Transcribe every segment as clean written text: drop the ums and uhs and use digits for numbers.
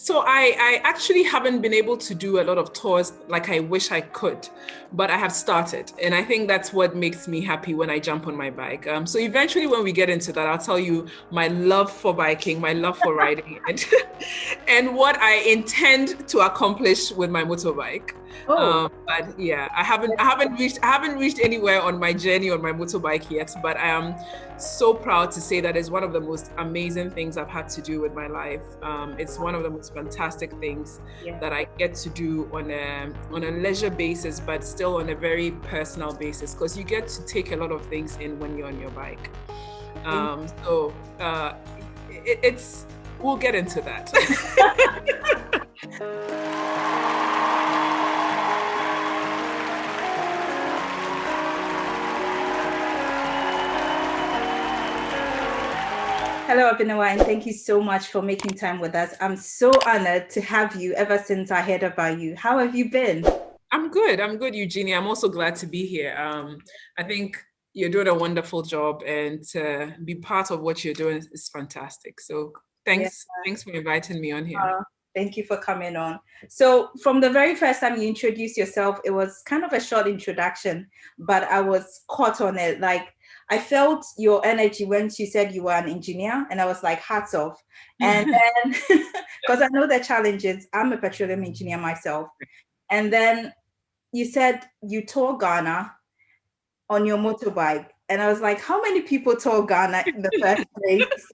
So I actually haven't been able to do a lot of tours like I wish I could, but I have started. And I think that's what makes me happy when I jump on my bike. So eventually when we get into that, I'll tell you my love for biking, my love for riding, and, and what I intend to accomplish with my motorbike. Oh, But yeah, I haven't reached anywhere on my journey on my motorbike yet, but I am so proud to say that it's one of the most amazing things I've had to do with my life. It's one of the most fantastic things yeah. that I get to do on a leisure basis, but still on a very personal basis, because you get to take a lot of things in when you're on your bike. So it's we'll get into that. Hello, Obenewaa, and thank you so much for making time with us. I'm so honored to have you ever since I heard about you. How have you been? I'm good. I'm good, Eugenie. I'm also glad to be here. I think you're doing a wonderful job, and to be part of what you're doing is fantastic. So Yeah. thanks for inviting me on here. Thank you for coming on. So from the very first time you introduced yourself, it was kind of a short introduction, but I was caught on it. Like I felt your energy when you said you were an engineer, and I was like, hats off. And then, because I know the challenges, I'm a petroleum engineer myself. And then you said you tour Ghana on your motorbike. And I was like, how many people tour Ghana in the first place?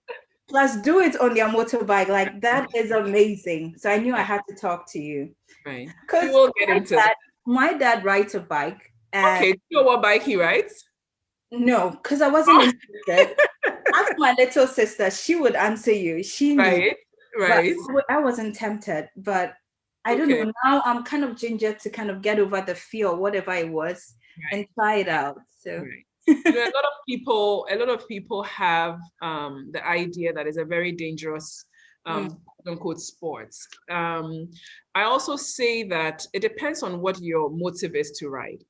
Plus, do it on their motorbike. Like, that is amazing. So I knew I had to talk to you. Right. We Because will get into that. my dad rides a bike. And Okay, do you know what bike he rides? no, because I wasn't interested. Ask my little sister, she would answer you. She knew. Right. But I wasn't tempted. But I don't know. Now I'm kind of ginger to kind of get over the fear or whatever it was and try it out. So a lot of people have the idea that it's a very dangerous quote unquote sports. I also say that it depends on what your motive is to ride.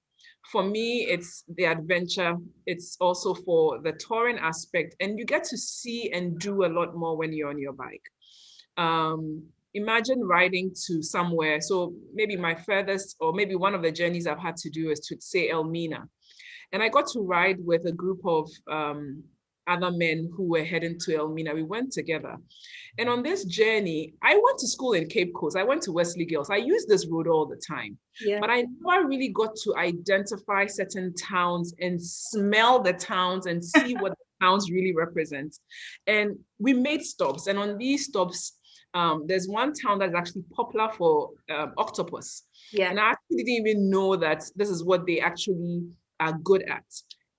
For me, it's the adventure. It's also for the touring aspect, and you get to see and do a lot more when you're on your bike. Imagine riding to somewhere. So maybe my furthest, or maybe one of the journeys I've had to do is to say Elmina. And I got to ride with a group of other men who were heading to Elmina. We went together. And on this journey, I went to school in Cape Coast. I went to Wesley Girls. I use this road all the time. Yeah. But I never really got to identify certain towns and smell the towns and see what the towns really represent. And we made stops. And on these stops, there's one town that's actually popular for octopus. Yeah. And I actually didn't even know that this is what they actually are good at.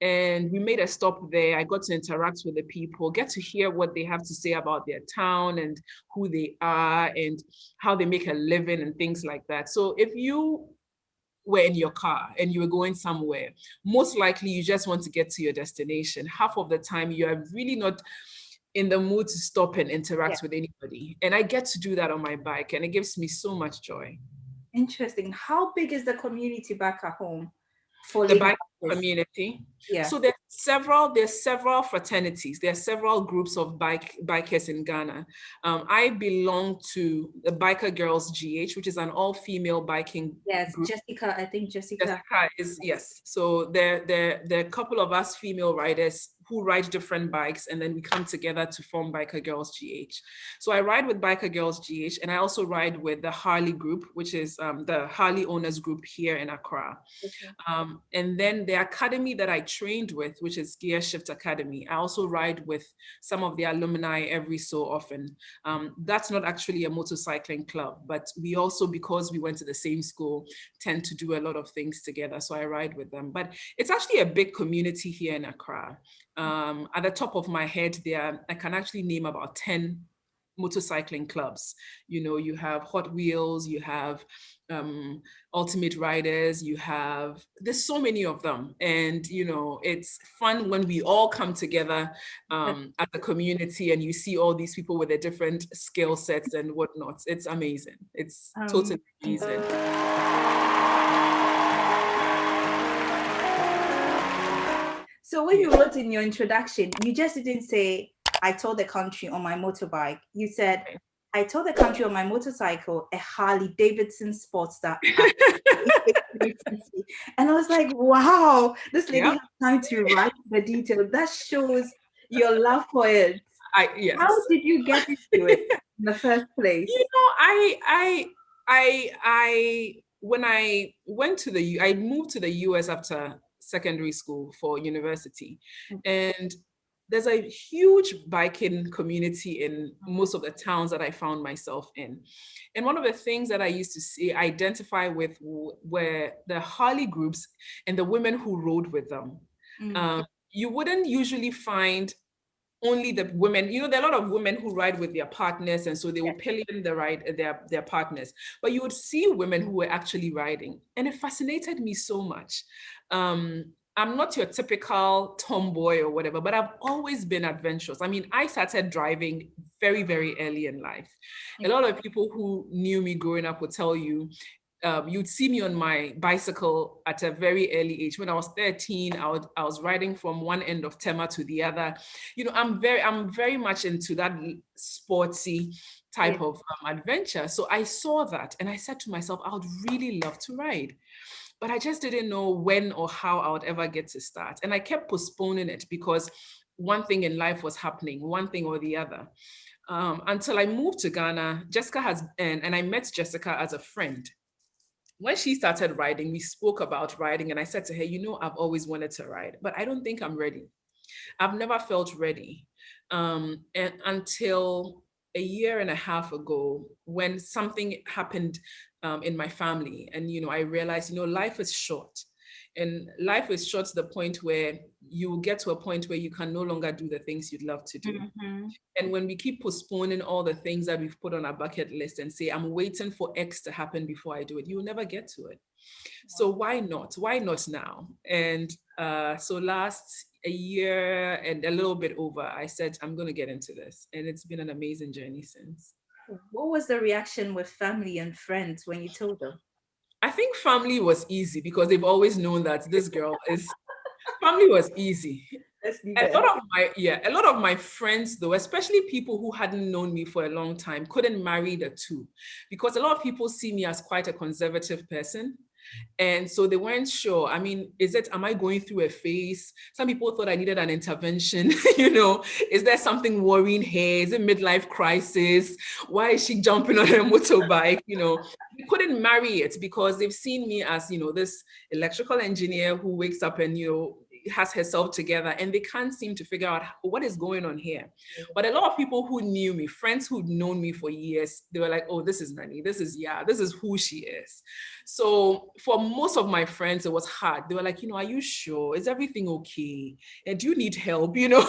And we made a stop there. I got to interact with the people, get to hear what they have to say about their town and who they are and how they make a living and things like that. So if you were in your car and you were going somewhere, most likely you just want to get to your destination. Half of the time you are really not in the mood to stop and interact with anybody. And I get to do that on my bike, and it gives me so much joy. Interesting. How big is the community back at home for the bike community? Yeah. So there's several fraternities. There are several groups of bikers in Ghana. I belong to the Biker Girls GH, which is an all-female biking group. Jessica, I think Jessica is, yes. So there are a couple of us female riders who ride different bikes, and then we come together to form Biker Girls GH. So I ride with Biker Girls GH, and I also ride with the Harley group, which is the Harley owners group here in Accra. Okay. And then the academy that I trained with, which is Gear Shift Academy, I also ride with some of the alumni every so often. That's not actually a motorcycling club, but we also, because we went to the same school, tend to do a lot of things together. So I ride with them. But it's actually a big community here in Accra. At the top of my head, I can actually name about 10 motorcycling clubs. You know, you have Hot Wheels, you have Ultimate Riders, there's so many of them. And, you know, it's fun when we all come together as a community and you see all these people with their different skill sets and whatnot. It's amazing. It's totally amazing. So when you wrote in your introduction, you just didn't say, I told the country on my motorbike. You said, I told the country on my motorcycle, a Harley Davidson Sportster. And I was like, wow, this lady has time to write the details. That shows your love for it. Yes. How did you get into it in the first place? You know, when I went to I moved to the US after secondary school for university, and there's a huge biking community in most of the towns that I found myself in. And one of the things that I used to identify with were the Harley groups and the women who rode with them. You wouldn't usually find only the women, you know, there are a lot of women who ride with their partners, and so they will pillion their partners. But you would see women who were actually riding, and it fascinated me so much. I'm not your typical tomboy or whatever, but I've always been adventurous. I mean, I started driving very, very early in life. A lot of people who knew me growing up would tell you, you'd see me on my bicycle at a very early age. When I was 13, I was riding from one end of Tema to the other. You know, I'm very much into that sporty type of adventure. So I saw that and I said to myself, I would really love to ride. But I just didn't know when or how I would ever get to start. And I kept postponing it because one thing in life was happening, one thing or the other. Until I moved to Ghana, and I met Jessica as a friend. When she started riding, we spoke about riding, and I said to her, you know, I've always wanted to ride, but I don't think I'm ready. I've never felt ready. And until a year and a half ago, when something happened in my family, and, you know, I realized, you know, life is short. And life is short to the point where you get to a point where you can no longer do the things you'd love to do. And when we keep postponing all the things that we've put on our bucket list and say, I'm waiting for X to happen before I do it, you'll never get to it. So why not? Why not now? And so last a year and a little bit over, I said, I'm going to get into this. And it's been an amazing journey since. What was the reaction with family and friends when you told them? I think family was easy because they've always known that this girl is, family was easy. A lot of my friends, though, especially people who hadn't known me for a long time, couldn't marry the two, because a lot of people see me as quite a conservative person. And so they weren't sure. I mean, am I going through a phase? Some people thought I needed an intervention. You know, is there something worrying her? Is it midlife crisis? Why is she jumping on her motorbike? You know, they couldn't marry it because they've seen me as, you know, this electrical engineer who wakes up and, you know, has herself together, and they can't seem to figure out what is going on here. But a lot of people who knew me, friends who'd known me for years, they were like, oh, this is Nani, this is Yaa, this is who she is. So for most of my friends, it was hard. They were like, you know, are you sure? Is everything okay? And do you need help? You know?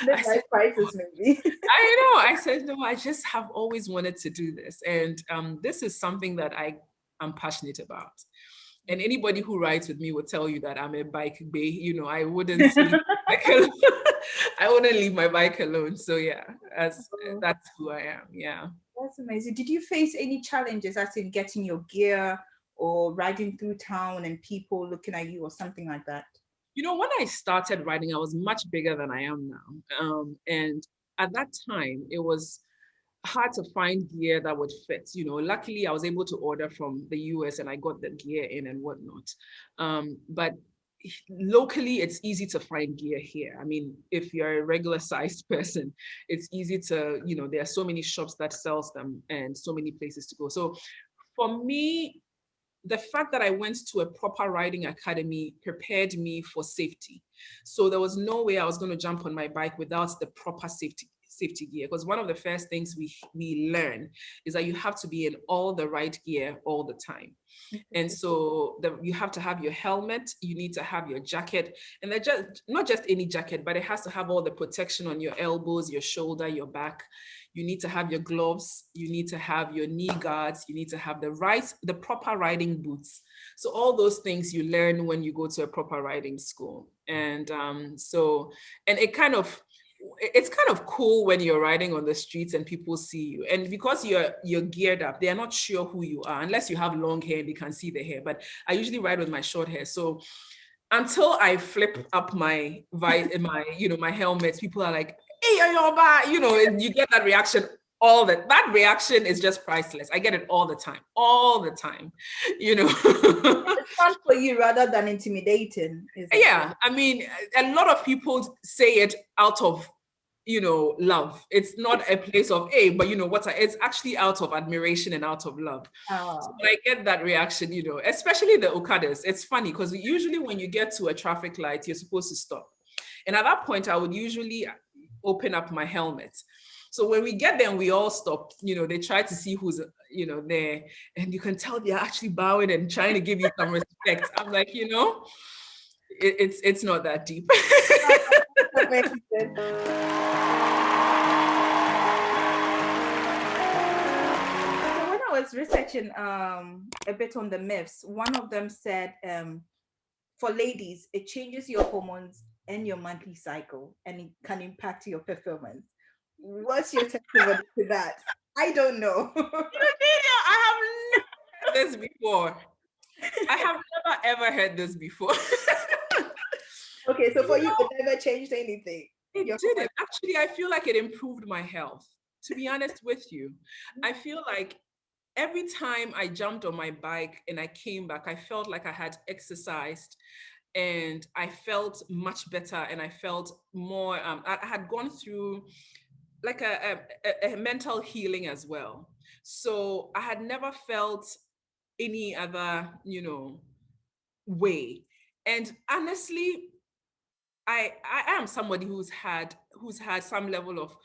Crisis, maybe. I know. I said, no, I just have always wanted to do this. And this is something that I am passionate about. And anybody who rides with me will tell you that I'm a bike bae. You know, I wouldn't leave my bike alone. So yeah, that's who I am. Yeah. That's amazing. Did you face any challenges as in getting your gear or riding through town and people looking at you or something like that? You know, when I started riding, I was much bigger than I am now. And at that time, it was hard to find gear that would fit. You know, luckily I was able to order from the US and I got the gear in and whatnot. But locally, it's easy to find gear here. I mean, if you're a regular sized person, it's easy to, you know, there are so many shops that sells them and so many places to go. So for me, the fact that I went to a proper riding academy prepared me for safety. So there was no way I was going to jump on my bike without the proper safety gear, because one of the first things we learn is that you have to be in all the right gear all the time. And so you have to have your helmet, you need to have your jacket, and they're just not just any jacket, but it has to have all the protection on your elbows, your shoulder, your back. You need to have your gloves, you need to have your knee guards, you need to have the proper riding boots. So all those things you learn when you go to a proper riding school. And it's kind of cool when you're riding on the streets and people see you. And because you're geared up, they are not sure who you are unless you have long hair and they can see the hair. But I usually ride with my short hair. So until I flip up my helmet, people are like, hey, you know, and you get that reaction all that reaction is just priceless. I get it all the time, you know. It's fun for you rather than intimidating, is it? Yeah, I mean, a lot of people say it out of, you know, love. It's not a place of, hey, but you know what, it's actually out of admiration and out of love. So Oh. when I get that reaction, you know, especially the Okadas, it's funny because usually when you get to a traffic light, you're supposed to stop. And at that point, I would usually open up my helmet. So when we get there and we all stop, you know, they try to see who's, you know, there. And you can tell they're actually bowing and trying to give you some respect. I'm like, you know, it's not that deep. Amazing. So when I was researching a bit on the myths, one of them said for ladies, it changes your hormones and your monthly cycle, and it can impact your performance. What's your testimony to that? I don't know. I have never heard this before. I have never ever heard this before. Okay, so You for you, know, it never changed anything. it didn't. Actually, I feel like it improved my health. To be honest with you, I feel like every time I jumped on my bike and I came back, I felt like I had exercised and I felt much better and I felt more, I had gone through like a mental healing as well. So I had never felt any other, you know, way. And honestly, I am somebody who's had some level of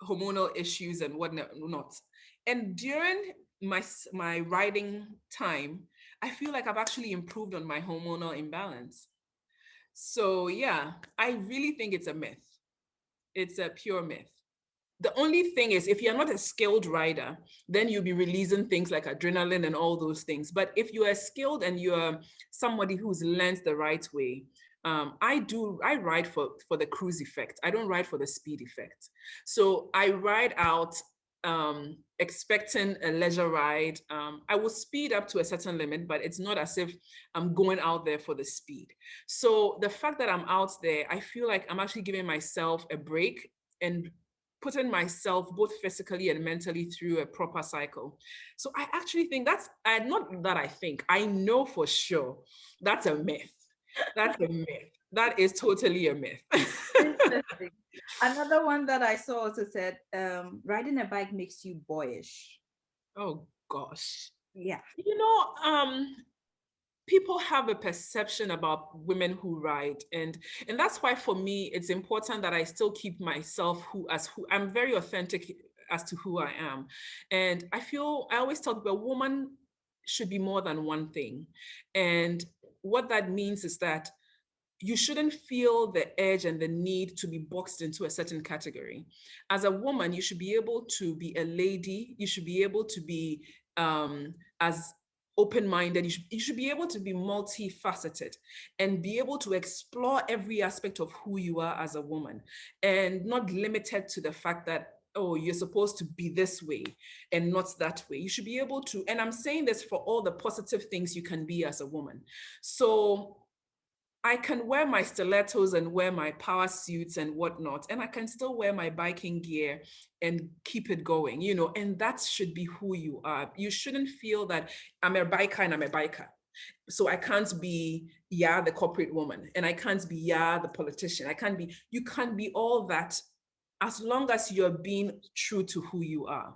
hormonal issues and whatnot. And during my riding time, I feel like I've actually improved on my hormonal imbalance. So yeah, I really think it's a myth. It's a pure myth. The only thing is, if you're not a skilled rider, then you'll be releasing things like adrenaline and all those things. But if you are skilled and you're somebody who's learned the right way, I ride for the cruise effect. I don't ride for the speed effect. So I ride out expecting a leisure ride. I will speed up to a certain limit, but it's not as if I'm going out there for the speed. So the fact that I'm out there, I feel like I'm actually giving myself a break and putting myself both physically and mentally through a proper cycle. So I actually think not that I think, I know for sure that's a myth. That's a myth. That is totally a myth. Interesting. Another one that I saw also said riding a bike makes you boyish. Oh gosh. Yeah. You know, people have a perception about women who ride, and that's why for me it's important that I still keep myself who I'm very authentic as to who I am. And I always tell people a woman should be more than one thing. And what that means is that you shouldn't feel the urge and the need to be boxed into a certain category. As a woman, you should be able to be a lady. You should be able to be as open-minded. You should be able to be multifaceted and be able to explore every aspect of who you are as a woman, and not limited to the fact that, oh, you're supposed to be this way and not that way. You should be able to, and I'm saying this for all the positive things you can be as a woman. So I can wear my stilettos and wear my power suits and whatnot, and I can still wear my biking gear and keep it going, you know, and that should be who you are. You shouldn't feel that I'm a biker and I'm a biker. So I can't be Yaa, the corporate woman, and I can't be Yaa, the politician. You can't be all that as long as you're being true to who you are.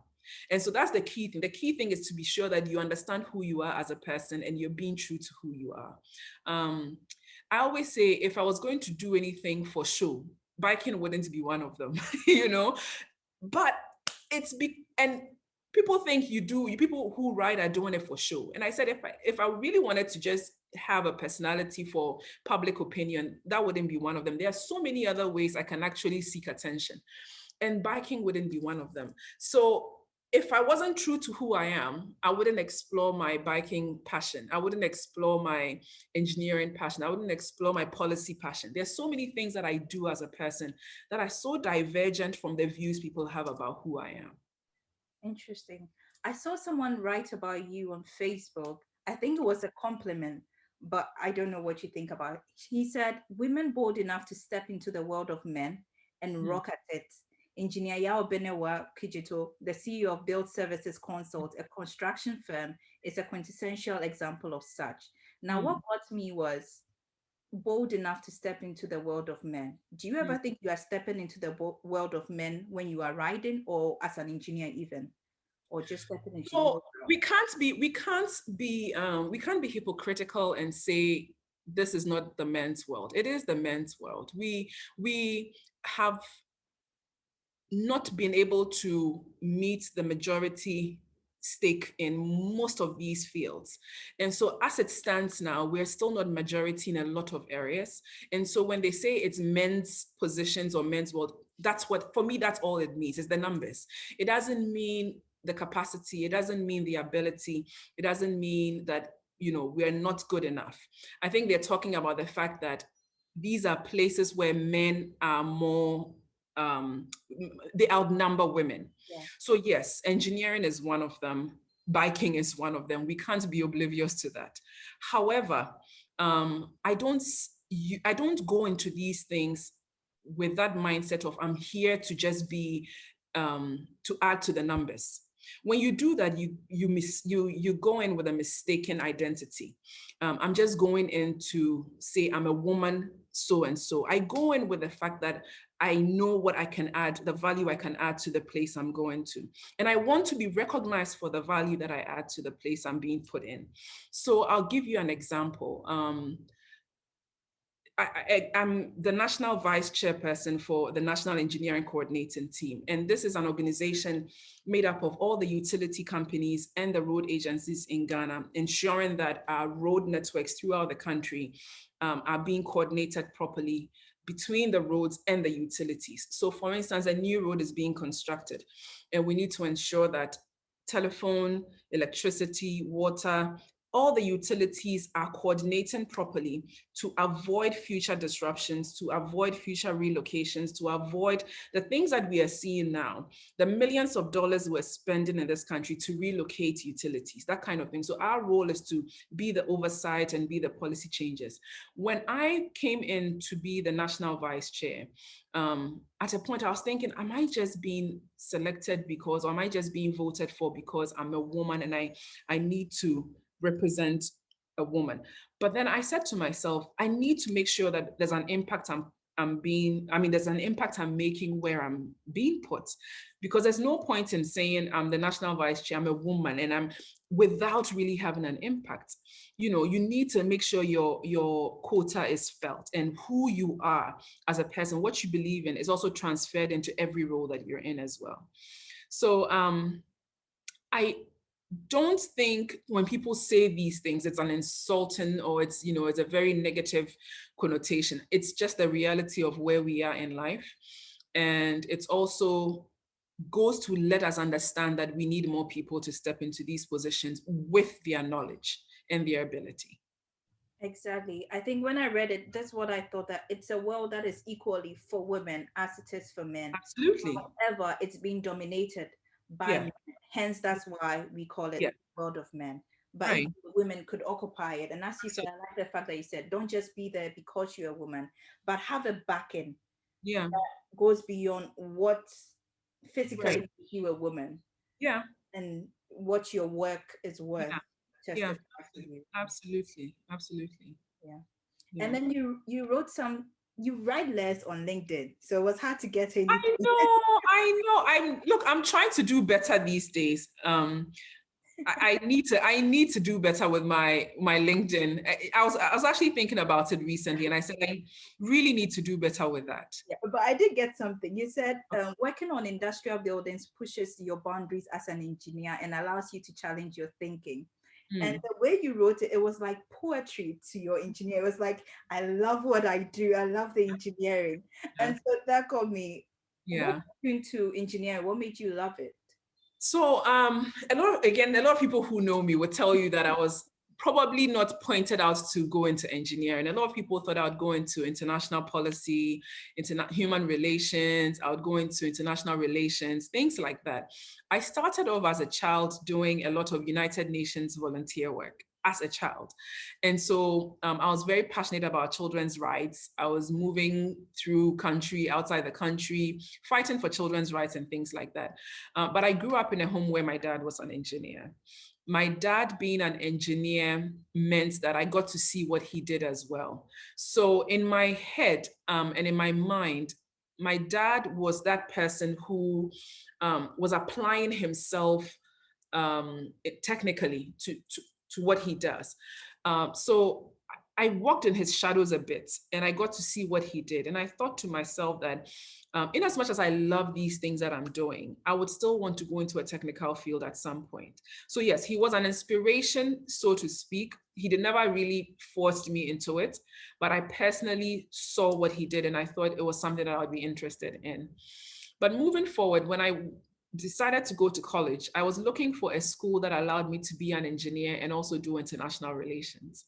And so that's the key thing. The key thing is to be sure that you understand who you are as a person and you're being true to who you are. I always say if I was going to do anything for show, biking wouldn't be one of them, you know. But and people think people who ride are doing it for show. And I said if I really wanted to just have a personality for public opinion, that wouldn't be one of them. There are so many other ways I can actually seek attention, and biking wouldn't be one of them. So if I wasn't true to who I am, I wouldn't explore my biking passion. I wouldn't explore my engineering passion. I wouldn't explore my policy passion. There's so many things that I do as a person that are so divergent from the views people have about who I am. Interesting. I saw someone write about you on Facebook. I think it was a compliment, but I don't know what you think about it. He said, women bold enough to step into the world of men and rock at it. Engineer Yaa Obenewaa Okudzeto, the CEO of Build Services Consult, a construction firm, is a quintessential example of such. Now, what got me was bold enough to step into the world of men. Do you ever think you are stepping into the world of men when you are riding, or as an engineer even, or just stepping into the So world? we can't be hypocritical and say this is not the men's world. It is the men's world. We have not been able to meet the majority stake in most of these fields. And so as it stands now, we're still not majority in a lot of areas. And so when they say it's men's positions or men's world, that's what, for me, that's all it means, is the numbers. It doesn't mean the capacity. It doesn't mean the ability. It doesn't mean that, we're not good enough. I think they're talking about the fact that these are places where men are more they outnumber women. Yeah. So yes, engineering is one of them. Biking is one of them. We can't be oblivious to that. However, I don't go into these things with that mindset of I'm here to just be to add to the numbers. When you do that, you go in with a mistaken identity. I'm just going in to say I'm a woman, so and so. I go in with the fact that I know what I can add, the value I can add to the place I'm going to. And I want to be recognized for the value that I add to the place I'm being put in. So I'll give you an example. I'm the national vice chairperson for the National Engineering Coordinating Team. And this is an organization made up of all the utility companies and the road agencies in Ghana, ensuring that our road networks throughout the country are being coordinated properly between the roads and the utilities. So for instance, a new road is being constructed, and we need to ensure that telephone, electricity, water, all the utilities are coordinating properly to avoid future disruptions, to avoid future relocations, to avoid the things that we are seeing now, the millions of dollars we're spending in this country to relocate utilities, that kind of thing. So our role is to be the oversight and be the policy changes. When I came in to be the national vice chair, at a point I was thinking, am I just being selected because, or am I just being voted for because I'm a woman and I need to represent a woman? But then I said to myself, I need to make sure that there's an impact there's an impact I'm making where I'm being put, because there's no point in saying I'm the national vice chair, I'm a woman, and I'm without really having an impact. You need to make sure your quota is felt, and who you are as a person, what you believe in, is also transferred into every role that you're in as well. So I don't think when people say these things, it's an insulting or it's a very negative connotation. It's just the reality of where we are in life. And it's also goes to let us understand that we need more people to step into these positions with their knowledge and their ability. Exactly. I think when I read it, that's what I thought, that it's a world that is equally for women as it is for men. Absolutely. However, it's being dominated by men. Hence, that's why we call it the world of men. But right. Women could occupy it. And as you said, I like the fact that you said, don't just be there because you're a woman, but have a backing that goes beyond what physically makes you a woman. Yeah. And what your work is worth. Yeah. Absolutely. Yeah. And then you wrote you write less on LinkedIn, so it was hard to get anything. I know. I'm trying to do better these days. I need to do better with my LinkedIn. I was actually thinking about it recently, and I said I really need to do better with that. Yeah, but I did get something. You said working on industrial buildings pushes your boundaries as an engineer and allows you to challenge your thinking. And the way you wrote it, it was like poetry to your engineer. It was like, I love what I do. I love the engineering. And so that got me. Yeah. What into engineering? What made you love it? So a lot of people who know me would tell you that I was probably not pointed out to go into engineering. A lot of people thought I would go into international policy, human relations, I would go into international relations, things like that. I started off as a child doing a lot of United Nations volunteer work. as a child. And so I was very passionate about children's rights. I was moving through country, outside the country, fighting for children's rights and things like that. But I grew up in a home where my dad was an engineer. My dad being an engineer meant that I got to see what he did as well. So in my head and in my mind, my dad was that person who was applying himself technically to what he does. So I walked in his shadows a bit and I got to see what he did. And I thought to myself that in as much as I love these things that I'm doing, I would still want to go into a technical field at some point. So yes, he was an inspiration, so to speak. He did never really forced me into it, but I personally saw what he did and I thought it was something that I would be interested in. But moving forward, when I decided to go to college, I was looking for a school that allowed me to be an engineer and also do international relations.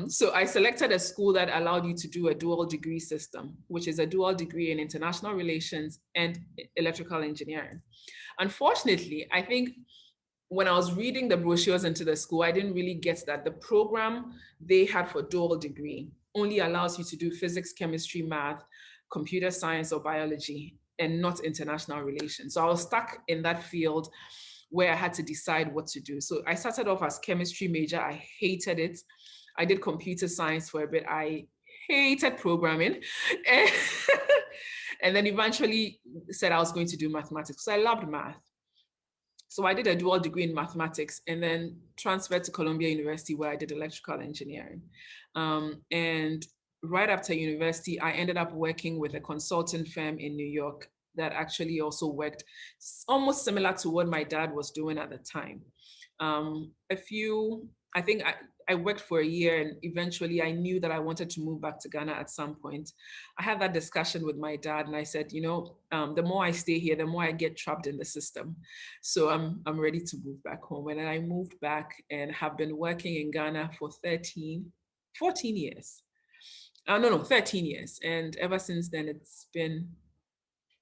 So I selected a school that allowed you to do a dual degree system, which is a dual degree in international relations and electrical engineering. Unfortunately, I think when I was reading the brochures into the school, I didn't really get that the program they had for dual degree only allows you to do physics, chemistry, math, computer science, or biology, and not international relations. So I was stuck in that field where I had to decide what to do. So I started off as chemistry major. I hated it. I did computer science for a bit. I hated programming. And then eventually said I was going to do mathematics. So I loved math. So I did a dual degree in mathematics and then transferred to Columbia University where I did electrical engineering. And right after university, I ended up working with a consulting firm in New York that actually also worked almost similar to what my dad was doing at the time. I think I worked for a year and eventually I knew that I wanted to move back to Ghana at some point. I had that discussion with my dad and I said, the more I stay here, the more I get trapped in the system. So I'm ready to move back home. And then I moved back and have been working in Ghana for 14 years. 13 years. And ever since then, it's been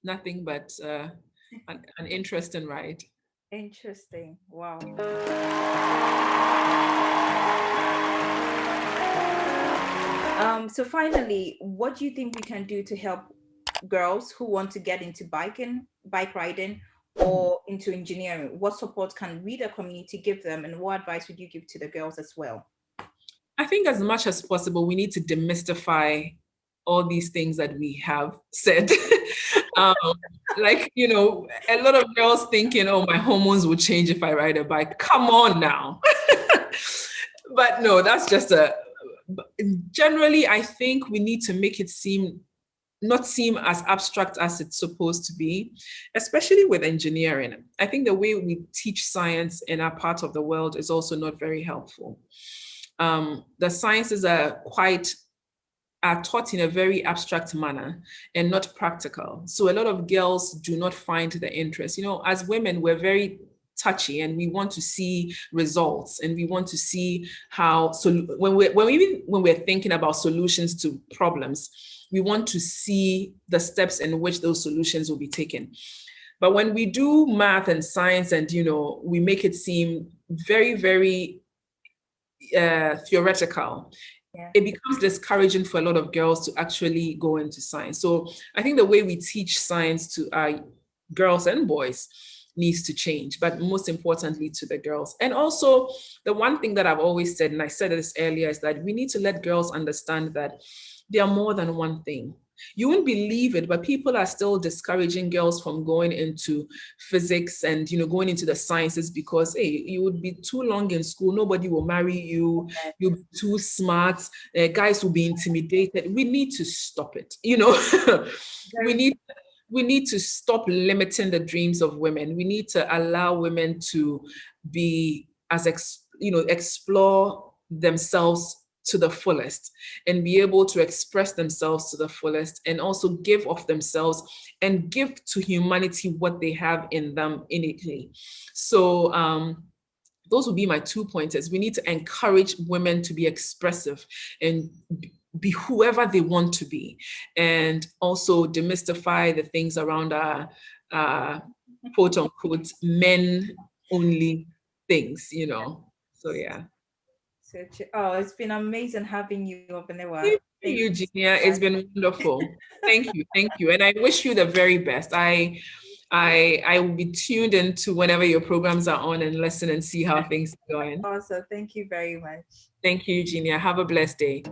nothing but an interesting ride. Interesting. Wow. So finally, what do you think we can do to help girls who want to get into bike riding, or into engineering? What support can we, the community, give them, and what advice would you give to the girls as well? I think as much as possible, we need to demystify all these things that we have said. A lot of girls thinking, oh, my hormones will change if I ride a bike. Come on now. But no, that's just generally, I think we need to make it not seem as abstract as it's supposed to be, especially with engineering. I think the way we teach science in our part of the world is also not very helpful. The sciences are taught in a very abstract manner and not practical. So a lot of girls do not find the interest. As women, we're very touchy and we want to see results and we want to see how, so when we're thinking about solutions to problems, we want to see the steps in which those solutions will be taken. But when we do math and science and, we make it seem very, very theoretical, it becomes discouraging for a lot of girls to actually go into science. So I think the way we teach science to our girls and boys needs to change, but most importantly to the girls. And also the one thing that I've always said, and I said this earlier, is that we need to let girls understand that they are more than one thing. You wouldn't believe it, but people are still discouraging girls from going into physics and, going into the sciences because, hey, you would be too long in school. Nobody will marry you. You'll be too smart. Guys will be intimidated. We need to stop it. We need to stop limiting the dreams of women. We need to allow women to be explore themselves to the fullest and be able to express themselves to the fullest and also give of themselves and give to humanity what they have in them innately. So those would be my 2 pointers. We need to encourage women to be expressive and be whoever they want to be, and also demystify the things around our quote unquote men only things, So yeah. Oh, it's been amazing having you, Obenewaa. Thank Thank you, you Eugenia. so It's much. been wonderful. Thank you, and I wish you the very best. I will be tuned into whenever your programs are on and listen and see how things are going. Also, thank you very much. Thank you, Eugenia. Have a blessed day.